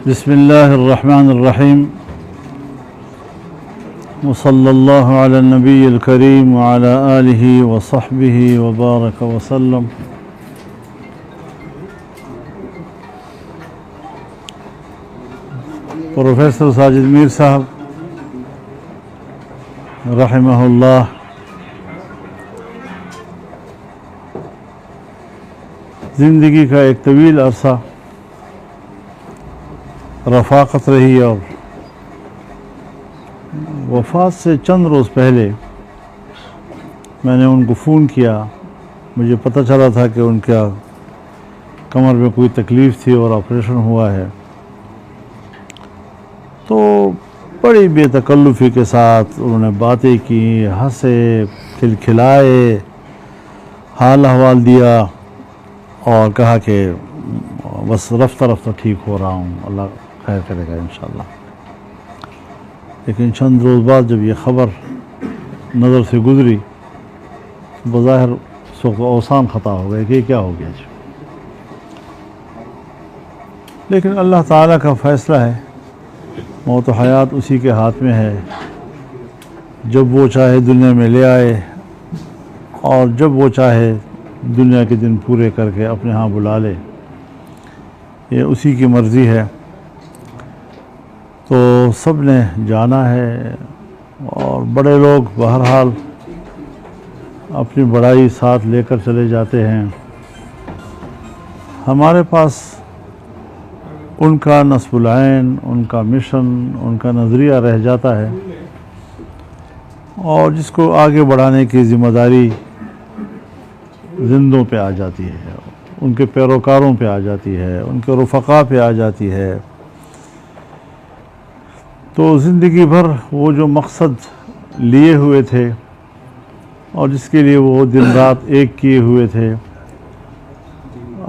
بسم الله الرحمن الرحيم وصلى الله على النبي الكريم وعلى آله وصحبه وبارك وسلم. پروفیسر ساجد میر صاحب رحمہ اللہ زندگی کا ایک طویل عرصہ رفاقت رہی اور وفات سے چند روز پہلے میں نے ان کو فون کیا. مجھے پتہ چلا تھا کہ ان کا کمر میں کوئی تکلیف تھی اور آپریشن ہوا ہے. تو بڑی بے تکلفی کے ساتھ انہوں نے باتیں کی، ہنسے، کھلکھلائے، حال احوال دیا اور کہا کہ بس رفتہ رفتہ ٹھیک ہو رہا ہوں، اللہ خیر کرے گا انشاءاللہ. لیکن چند روز بعد جب یہ خبر نظر سے گزری بظاہر اس وقت اوسان خطا ہو گئے کہ یہ کیا ہو گیا جی. لیکن اللہ تعالیٰ کا فیصلہ ہے، موت و حیات اسی کے ہاتھ میں ہے. جب وہ چاہے دنیا میں لے آئے اور جب وہ چاہے دنیا کے دن پورے کر کے اپنے ہاں بلا لے، یہ اسی کی مرضی ہے. تو سب نے جانا ہے اور بڑے لوگ بہرحال اپنی بڑائی ساتھ لے کر چلے جاتے ہیں. ہمارے پاس ان کا نصب العین، ان کا مشن، ان کا نظریہ رہ جاتا ہے اور جس کو آگے بڑھانے کی ذمہ داری زندوں پہ آ جاتی ہے، ان کے پیروکاروں پہ آ جاتی ہے، ان کے رفقا پہ آ جاتی ہے. تو زندگی بھر وہ جو مقصد لیے ہوئے تھے اور جس کے لیے وہ دن رات ایک کیے ہوئے تھے،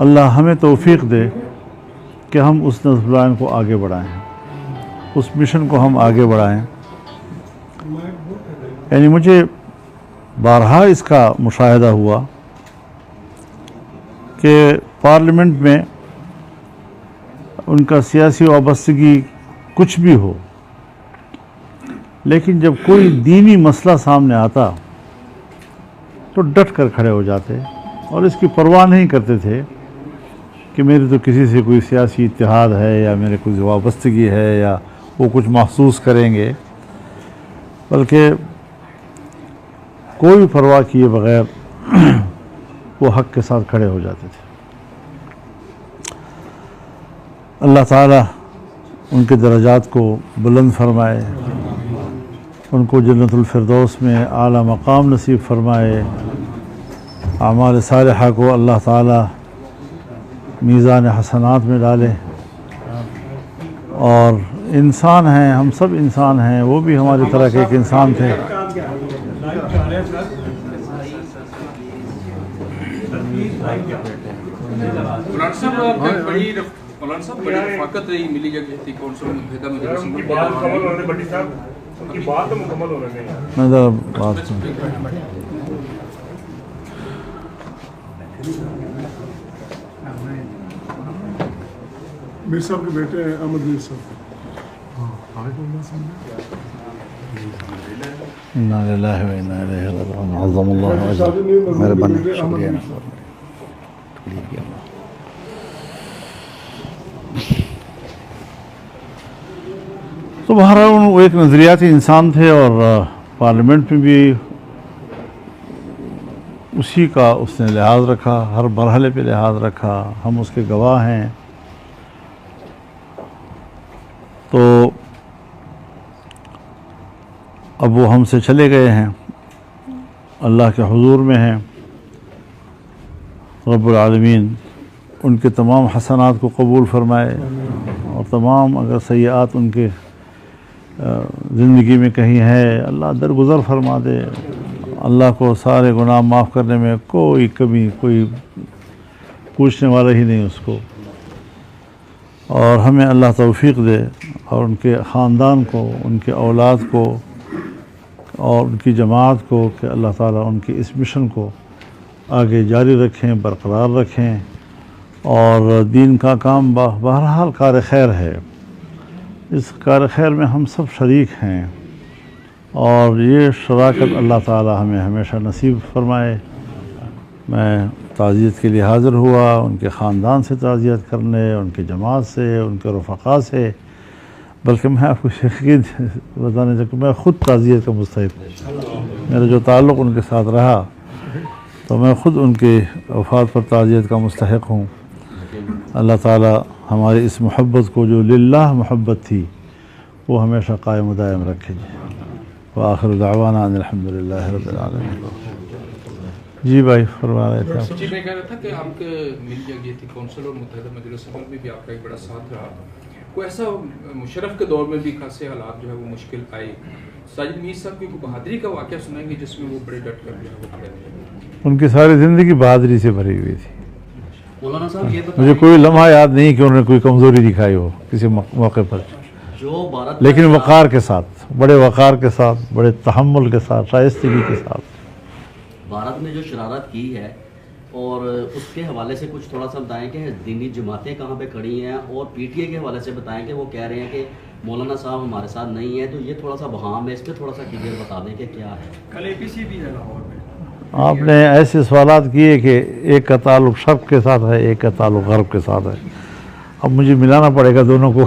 اللہ ہمیں توفیق دے کہ ہم اس نصب العین کو آگے بڑھائیں، اس مشن کو ہم آگے بڑھائیں. یعنی مجھے بارہا اس کا مشاہدہ ہوا کہ پارلیمنٹ میں ان کا سیاسی وابستگی کچھ بھی ہو، لیکن جب کوئی دینی مسئلہ سامنے آتا تو ڈٹ کر کھڑے ہو جاتے اور اس کی پرواہ نہیں کرتے تھے کہ میری تو کسی سے کوئی سیاسی اتحاد ہے یا میرے کوئی وابستگی ہے یا وہ کچھ محسوس کریں گے، بلکہ کوئی پرواہ کیے بغیر وہ حق کے ساتھ کھڑے ہو جاتے تھے. اللہ تعالیٰ ان کے درجات کو بلند فرمائے، ان کو جنت الفردوس میں اعلیٰ مقام نصیب فرمائے. اعمال صالحہ کو اللہ تعالیٰ میزان حسنات میں ڈالے. اور انسان ہیں، ہم سب انسان ہیں، وہ بھی ہماری طرح کے ایک انسان تھے. میر صاحب کے بیٹے ہیں احمد میر صاحب. انا للہ و انا الیہ راجعون. عظم اللہ اجرہ. مہربانی، شکریہ. تو بہرحال وہ ایک نظریاتی انسان تھے اور پارلیمنٹ میں بھی اسی کا اس نے لحاظ رکھا، ہر مرحلے پہ لحاظ رکھا. ہم اس کے گواہ ہیں. تو اب وہ ہم سے چلے گئے ہیں، اللہ کے حضور میں ہیں. رب العالمین ان کے تمام حسنات کو قبول فرمائے اور تمام اگر سیئات ان کے زندگی میں کہیں ہے اللہ درگزر فرما دے. اللہ کو سارے گناہ معاف کرنے میں کوئی کمی، کوئی پوچھنے والا ہی نہیں اس کو. اور ہمیں اللہ توفیق دے اور ان کے خاندان کو، ان کے اولاد کو اور ان کی جماعت کو کہ اللہ تعالیٰ ان کی اس مشن کو آگے جاری رکھیں، برقرار رکھیں. اور دین کا کام بہرحال کار خیر ہے. اس کار خیر میں ہم سب شریک ہیں، اور یہ شراکت اللہ تعالی ہمیں ہمیشہ نصیب فرمائے۔ میں تعزیت کے لیے حاضر ہوا، ان کے خاندان سے تعزیت کرنے، ان کے جماعت سے، ان کے رفقا سے، بلکہ میں آپ کو یقین بتانے چاہوں کہ میں خود تعزیت کا مستحق ہوں۔ میرا جو تعلق ان کے ساتھ رہا تو میں خود ان کے وفات پر تعزیت کا مستحق ہوں۔ اللہ تعالی ہماری اس محبت کو جو للہ محبت تھی وہ ہمیشہ قائم و دائم رکھے جی۔ وآخر دعوانا ان الحمدللہ رب العالمین۔ جی بھائی فرما رہے تھے آپ۔ جی میں کہہ رہا تھا کہ آپ کے مل جگ یہ تھی کونسل اور متحدہ مجلس عمل میں بھی آپ کا ایک بڑا ساتھ رہا، کوئی ایسا مشرف کے دور میں بھی خاصے حالات جو ہے وہ مشکل آئے، ساجد میر صاحب کی کوئی بہادری کا واقعہ سنائیں گے جس میں وہ بڑے ڈٹ کر جو ہے وہ کھڑے رہے؟ ان کی ساری زندگی بہادری سے بھری ہوئی تھی۔ مولانا صاحب یہ مجھے کوئی لمحہ یاد نہیں کہ انہوں نے کوئی کمزوری دکھائی ہو کسی موقع پر، جو بھارت لیکن وقار کے ساتھ، بڑے وقار کے ساتھ، بڑے تحمل کے ساتھ، شائستگی کے ساتھ۔ بھارت نے جو شرارت کی ہے اور اس کے حوالے سے کچھ تھوڑا سا بتائیں کہ دینی جماعتیں کہاں پہ کھڑی ہیں، اور پی ٹی اے کے حوالے سے بتائیں کہ وہ کہہ رہے ہیں کہ مولانا صاحب ہمارے ساتھ نہیں ہیں، تو یہ تھوڑا سا بہام ہے، اس پہ تھوڑا سا کلیئر بتا دیں کہ کیا ہے۔ کل اے پی سی بھی ہے لاہور میں۔ آپ نے ایسے سوالات کیے کہ ایک کا تعلق شرق کے ساتھ ہے، ایک کا تعلق غرب کے ساتھ ہے، اب مجھے ملانا پڑے گا دونوں کو۔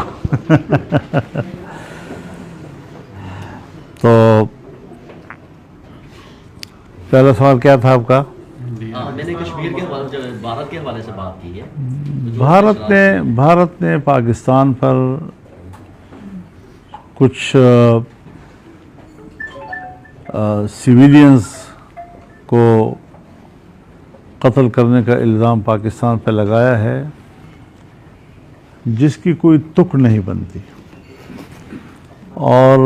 تو پہلا سوال کیا تھا آپ کا؟ میں نے کشمیر کے حوالے بھارت کے حوالے سے بات کی ہے۔ بھارت نے پاکستان پر کچھ سویلینز کو قتل کرنے کا الزام پاکستان پہ لگایا ہے جس کی کوئی تک نہیں بنتی، اور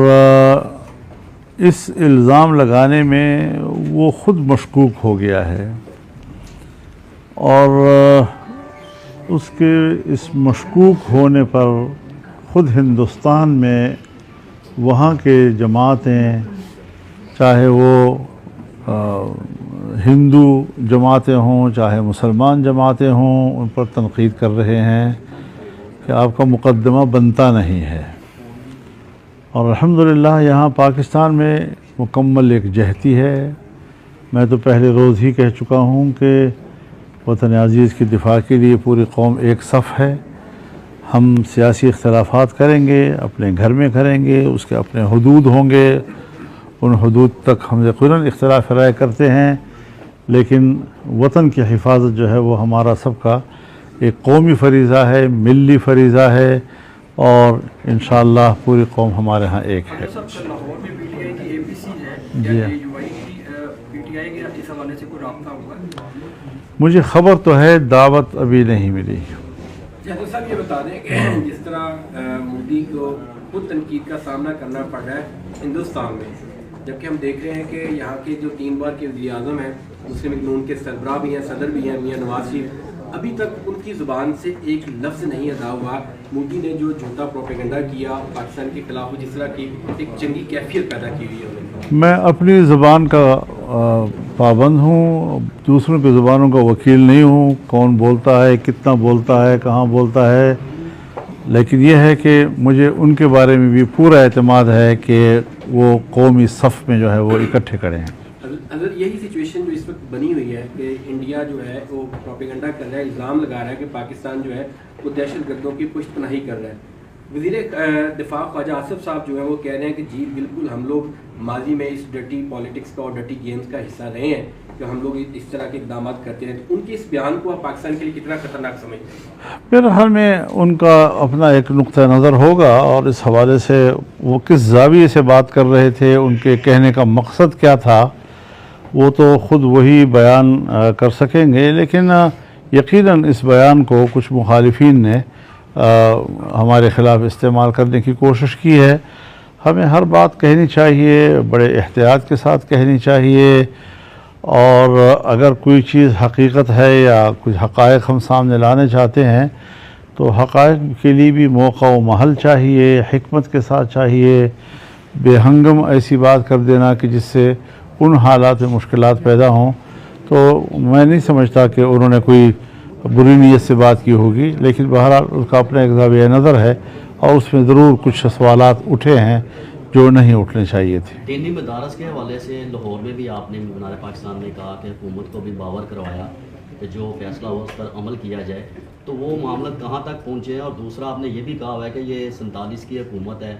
اس الزام لگانے میں وہ خود مشکوک ہو گیا ہے، اور اس کے اس مشکوک ہونے پر خود ہندوستان میں وہاں کے جماعتیں، چاہے وہ ہندو جماعتیں ہوں چاہے مسلمان جماعتیں ہوں، ان پر تنقید کر رہے ہیں کہ آپ کا مقدمہ بنتا نہیں ہے۔ اور الحمدللہ یہاں پاکستان میں مکمل ایک جہتی ہے۔ میں تو پہلے روز ہی کہہ چکا ہوں کہ وطن عزیز کی دفاع کے لیے پوری قوم ایک صف ہے۔ ہم سیاسی اختلافات کریں گے، اپنے گھر میں کریں گے، اس کے اپنے حدود ہوں گے، ان حدود تک ہم یقیناً اختلاف رائے کرتے ہیں، لیکن وطن کی حفاظت جو ہے وہ ہمارا سب کا ایک قومی فریضہ ہے، ملی فریضہ ہے، اور انشاءاللہ پوری قوم ہمارے ہاں ایک ہے۔ سب سے لاہور میں پی ٹی آئی کی اے پی سی ہے، جی کیا یو آئی کی پی ٹی آئی کے اس حوالے سے کوئی رابطہ ہوا ہے؟ مجھے خبر تو ہے، دعوت ابھی نہیں ملی۔ جہاں صاحب یہ بتا دیں کہ جس طرح مودی کو خود تنقید کا سامنا کرنا پڑ رہا ہے ہندوستان میں، جبکہ ہم دیکھ رہے ہیں کہ یہاں کے جو 3 بار کے وزیر اعظم ہیں، مسلم لیگ نون کے سربراہ بھی ہیں، صدر بھی ہیں، میاں نواز شریف، ابھی تک ان کی زبان سے ایک لفظ نہیں ادا ہوا۔ مودی نے جو جھوٹا پروپیگنڈا کیا پاکستان کے خلاف، جس طرح کی ایک جنگی کیفیت پیدا کی ہوئی ہے انہوں نے۔ میں اپنی زبان کا پابند ہوں، دوسروں کی زبانوں کا وکیل نہیں ہوں، کون بولتا ہے، کتنا بولتا ہے، کہاں بولتا ہے، لیکن یہ ہے کہ مجھے ان کے بارے میں بھی پورا اعتماد ہے کہ وہ قومی صف میں جو ہے وہ اکٹھے کھڑے ہیں۔ اگر یہی سچویشن جو اس وقت بنی ہوئی ہے کہ انڈیا جو ہے وہ پروپیگنڈا کر رہا ہے، الزام لگا رہا ہے کہ پاکستان جو ہے وہ دہشت گردوں کی پشت پناہی کر رہا ہے، وزیر دفاع خواجہ آصف صاحب جو ہے وہ کہہ رہے ہیں کہ جی بالکل ہم لوگ ماضی میں اس ڈرٹی پالیٹکس کا اور ڈرٹی گیمز کا حصہ رہے ہیں کہ ہم لوگ اس طرح کے اقدامات کرتے ہیں، تو ان کے اس بیان کو آپ پاکستان کے لیے کتنا خطرناک سمجھتے ہیں؟ میرے حال میں ان کا اپنا ایک نقطہ نظر ہوگا، اور اس حوالے سے وہ کس زاویے سے بات کر رہے تھے، ان کے کہنے کا مقصد کیا تھا، وہ تو خود وہی بیان کر سکیں گے، لیکن یقیناً اس بیان کو کچھ مخالفین نے ہمارے خلاف استعمال کرنے کی کوشش کی ہے۔ ہمیں ہر بات کہنی چاہیے، بڑے احتیاط کے ساتھ کہنی چاہیے، اور اگر کوئی چیز حقیقت ہے یا کچھ حقائق ہم سامنے لانے چاہتے ہیں تو حقائق کے لیے بھی موقع و محل چاہیے، حکمت کے ساتھ چاہیے، بے ہنگم ایسی بات کر دینا کہ جس سے ان حالات میں مشکلات پیدا ہوں، تو میں نہیں سمجھتا کہ انہوں نے کوئی بری نیت سے بات کی ہوگی، لیکن بہرحال اس کا اپنا ایک زاویہ نظر ہے، اور اس میں ضرور کچھ سوالات اٹھے ہیں جو نہیں اٹھنے چاہیے تھے۔ دینی مدارس کے حوالے سے لاہور میں بھی آپ نے مینار پاکستان میں کہا کہ حکومت کو بھی باور کروایا کہ جو فیصلہ ہو اس پر عمل کیا جائے، تو وہ معاملات کہاں تک پہنچے ہیں؟ اور دوسرا آپ نے یہ بھی کہا ہوا ہے کہ یہ 47 کی حکومت ہے،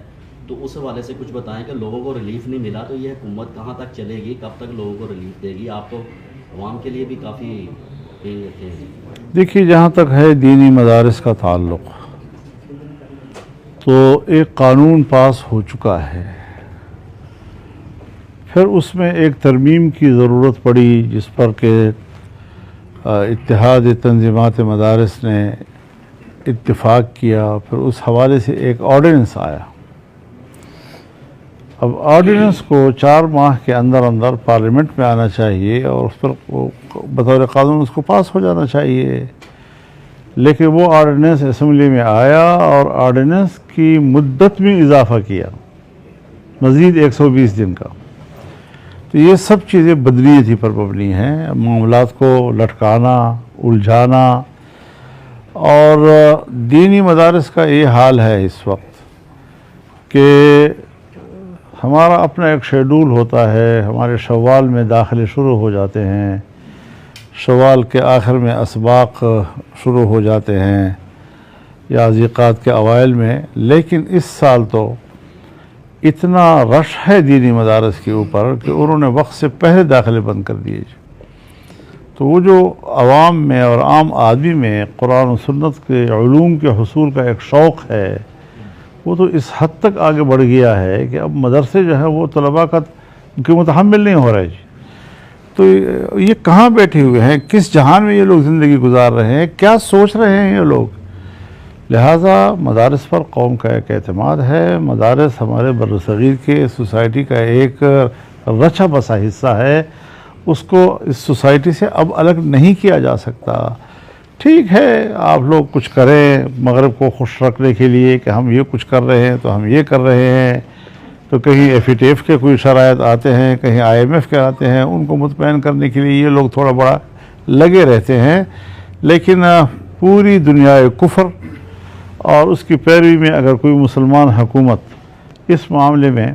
تو اس حوالے سے کچھ بتائیں کہ لوگوں کو ریلیف نہیں ملا، تو یہ حکومت کہاں تک چلے گی، کب تک لوگوں کو ریلیف دے گی؟ آپ تو عوام کے لیے بھی کافی تھے۔ دیکھیے، جہاں تک ہے دینی مدارس کا تعلق، تو ایک قانون پاس ہو چکا ہے، پھر اس میں ایک ترمیم کی ضرورت پڑی جس پر کہ اتحاد تنظیمات مدارس نے اتفاق کیا، پھر اس حوالے سے ایک آرڈیننس آیا۔ اب آرڈیننس کو 4 ماہ کے اندر اندر پارلیمنٹ میں آنا چاہیے اور اس پر بطور قانون اس کو پاس ہو جانا چاہیے، لیکن وہ آرڈیننس اسمبلی میں آیا اور آرڈیننس کی مدت میں اضافہ کیا، مزید 120 دن کا۔ تو یہ سب چیزیں بدنیتی ہی پر مبنی ہیں، معاملات کو لٹکانا، الجھانا، اور دینی مدارس کا یہ حال ہے اس وقت کہ ہمارا اپنا ایک شیڈول ہوتا ہے، ہمارے شوال میں داخلے شروع ہو جاتے ہیں، شوال کے آخر میں اسباق شروع ہو جاتے ہیں یا ذیقات کے اوائل میں، لیکن اس سال تو اتنا رش ہے دینی مدارس کے اوپر کہ انہوں نے وقت سے پہلے داخلے بند کر دیے۔ تو وہ جو عوام میں اور عام آدمی میں قرآن و سنت کے علوم کے حصول کا ایک شوق ہے، وہ تو اس حد تک آگے بڑھ گیا ہے کہ اب مدرسے جو ہے وہ طلباء کے متحمل نہیں ہو رہے جی۔ تو یہ کہاں بیٹھے ہوئے ہیں، کس جہان میں یہ لوگ زندگی گزار رہے ہیں، کیا سوچ رہے ہیں یہ لوگ؟ لہٰذا مدارس پر قوم کا ایک اعتماد ہے، مدارس ہمارے برصغیر کے سوسائٹی کا ایک رچا بسا حصہ ہے، اس کو اس سوسائٹی سے اب الگ نہیں کیا جا سکتا۔ ٹھیک ہے، آپ لوگ کچھ کریں مغرب کو خوش رکھنے کے لیے کہ ہم یہ کچھ کر رہے ہیں تو ہم یہ کر رہے ہیں، تو کہیں FATF کے کوئی شرائط آتے ہیں، کہیں IMF کے آتے ہیں، ان کو مطمئن کرنے کے لیے یہ لوگ تھوڑا بڑا لگے رہتے ہیں، لیکن پوری دنیا کفر اور اس کی پیروی میں اگر کوئی مسلمان حکومت اس معاملے میں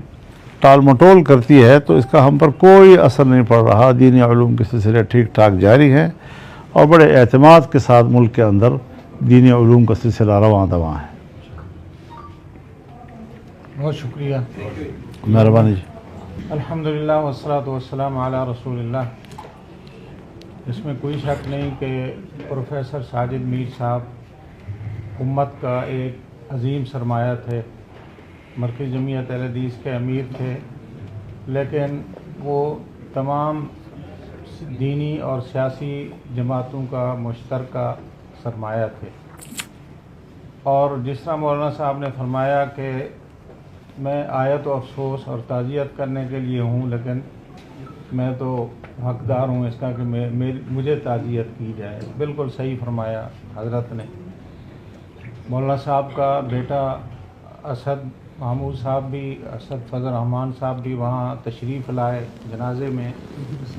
ٹال مٹول کرتی ہے تو اس کا ہم پر کوئی اثر نہیں پڑ رہا۔ دینی علوم کے سلسلے ٹھیک ٹھاک جاری ہیں اور بڑے اعتماد کے ساتھ ملک کے اندر دینی علوم کا سلسلہ رواں دواں ہے۔ بہت شکریہ، مہربانی جی۔ الحمدللہ والصلاۃ والسلام علی رسول اللہ۔ اس میں کوئی شک نہیں کہ پروفیسر ساجد میر صاحب امت کا ایک عظیم سرمایہ تھے، مرکزی جمعیت اہل حدیث کے امیر تھے، لیکن وہ تمام دینی اور سیاسی جماعتوں کا مشترکہ سرمایہ تھے۔ اور جس طرح مولانا صاحب نے فرمایا کہ میں آیت و افسوس اور تعزیت کرنے کے لیے ہوں، لیکن میں تو حقدار ہوں اس کا کہ مجھے تعزیت کی جائے، بالکل صحیح فرمایا حضرت نے۔ مولانا صاحب کا بیٹا اسد محمود صاحب بھی، اسد فضل رحمان صاحب بھی وہاں تشریف لائے جنازے میں،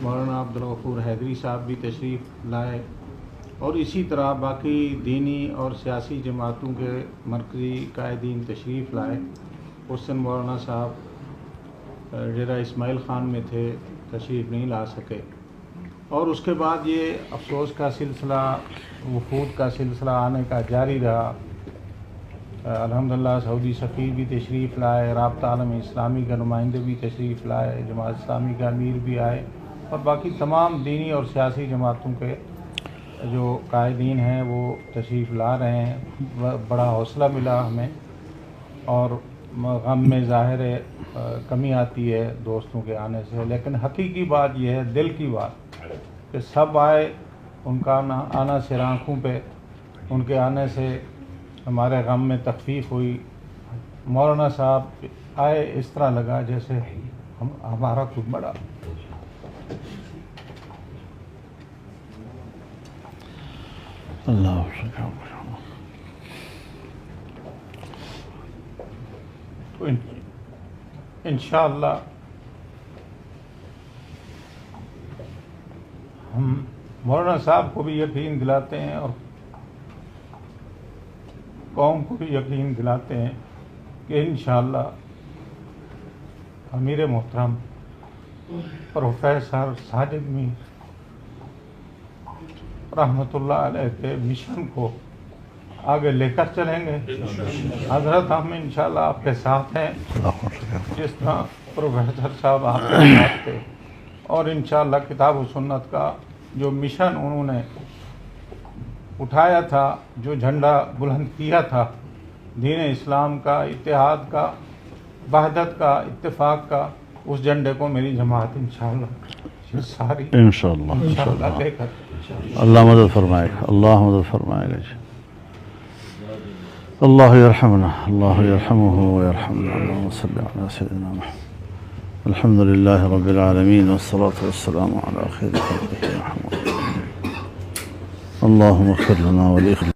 مولانا عبدالغفور حیدری صاحب بھی تشریف لائے، اور اسی طرح باقی دینی اور سیاسی جماعتوں کے مرکزی قائدین تشریف لائے۔ اس دن مولانا صاحب ڈیرہ اسماعیل خان میں تھے، تشریف نہیں لا سکے۔ اور اس کے بعد یہ افسوس کا سلسلہ، وفود کا سلسلہ آنے کا جاری رہا۔ الحمدللہ سعودی سفیر بھی تشریف لائے، رابطہ عالم اسلامی کے نمائندے بھی تشریف لائے، جماعت اسلامی کا امیر بھی آئے، اور باقی تمام دینی اور سیاسی جماعتوں کے جو قائدین ہیں وہ تشریف لا رہے ہیں۔ بڑا حوصلہ ملا ہمیں، اور غم میں ظاہر ہے کمی آتی ہے دوستوں کے آنے سے، لیکن حقیقی بات یہ ہے، دل کی بات، کہ سب آئے، ان کا آنا سر آنکھوں پہ، ان کے آنے سے ہمارے غم میں تخفیف ہوئی۔ مولانا صاحب آئے، اس طرح لگا جیسے ہمارا کوئی بڑا اللہ تو انشاءاللہ ہم مولانا صاحب کو بھی یقین دلاتے ہیں اور قوم کو بھی یقین دلاتے ہیں کہ انشاءاللہ امیر محترم پروفیسر ساجد میر رحمۃ اللہ علیہ کے مشن کو آگے لے کر چلیں گے. حضرت ہم انشاءاللہ آپ کے ساتھ ہیں جس طرح پروفیسر صاحب آپ کے ساتھ تھے, اور انشاءاللہ کتاب و سنت کا جو مشن انہوں نے اٹھایا تھا, جو جھنڈا بلند کیا تھا دین اسلام کا, اتحاد کا, وحدت کا, اتفاق کا, اس جھنڈے کو میری جماعت انشاءاللہ ساری انشاءاللہ لے کر اللہ مدد فرمائے گا, اللہ مدد فرمائے گا. جی اللہ یرحمنا, اللہ یرحمہ ویرحمنا. اللہم صلی علی سیدنا محمد. الحمد للہ رب العالمین والصلاة والسلام علی خیر خلقہ محمد. اللہم اغفر لنا ولإخواننا